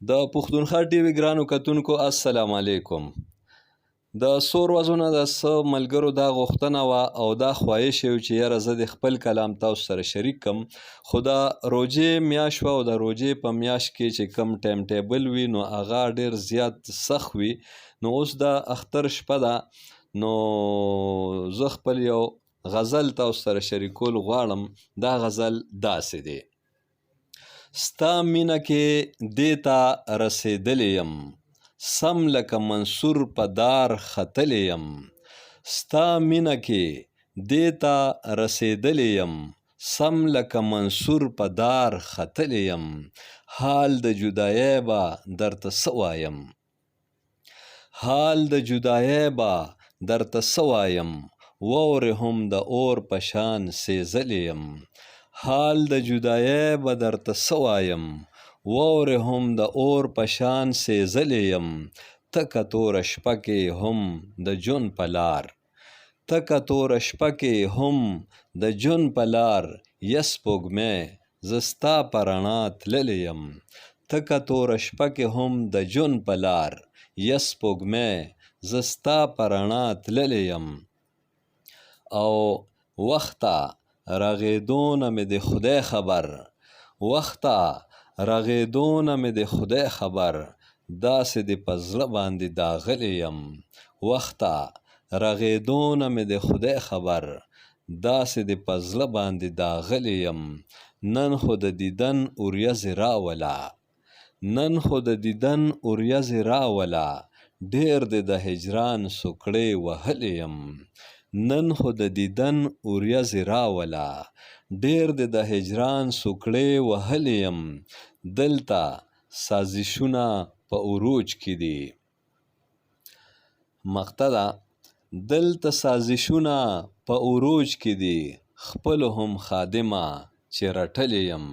د پښتونخوا ټي وي ګرانو کتونکو السلام علیکم. د څو ورځو نه د څه ملګرو دا غوښتنه وه او دا خواهش یې و چې یاره زه د خپل کلام تاسو سره شریک کم، خو د روژې میاشت وه او د روژې په میاشت کې چې کم ټایم ټیبل وي نو هغه ډېر زیات سخت وي. نو اوس د اختر شپه ده، نو زه خپل یو غزل تاسو سره شریکول غواړم. دا غزل داسې دی: ستا مینه کې دې ته رسېدلی یم، سم لکه منصور په دار ختلی یم. ستا مینه کې دې ته رسېدلی یم، سم لکه منصور په دار ختلی یم. حال د جدایۍ به درته څه وایم، حال د جدایۍ به درته څه وایم، واورې هم د اور په شان سېزلی یم. حال د جدایۍ به درته څه وایم، واورې هم د اور په شان سېزلی یم. تکه توره شپه کې هم د جون په لار، تکه توره شپه کې هم د جون په لار، یس سپوږمۍ زه ستا په رڼا تللی یم. تکه توره شپه کې هم د جون په لار، یس سپوږمۍ زه ستا په رڼا تللی یم. او وخته رغېدو نه مې د خدای خبر، وخته رغېدو نه مې د خدای خبر، داسې دې په زړه باندې داغلی یم. وخته رغېدو نه مې د خدای خبر، داسې دې په زړه باندې داغلی یم. نن خو د دیدن وریځې راوله، نن خو د دیدن وریځې راوله، ډېر دې د هجران سوکړې وهلی یم. نن خو د دیدن وریځې راوله، ډېر دې د هجران سوکړې وهلی یم. دلته سازشونه په عروج کې دي. مقطع ده: دلته سازشونه په عروج کې دي، خپلو هم خادمه چې رټلی یم.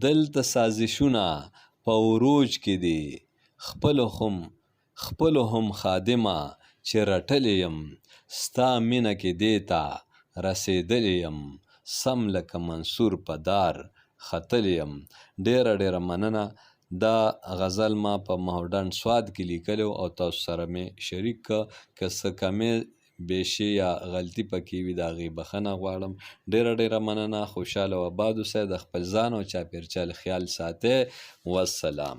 دلته سازشونه په عروج کې دي، خپلو هم خادمه چې رټلی یم. ستا مینه کې دې ته رسېدلی یم، سم لکه منصور په دار ختلی یم. ډېره مننه. دا غزل ما په مهوډن سواد کې لیکلی او تاسو سره مې شریک که څه کمې بیشې یا غلطي پکې وي د هغې بخښنه غواړم. ډېره مننه. خوشحاله او آباد اوسئ. د خپل ځان او چاپېریال خیال ساتئ. والسلام.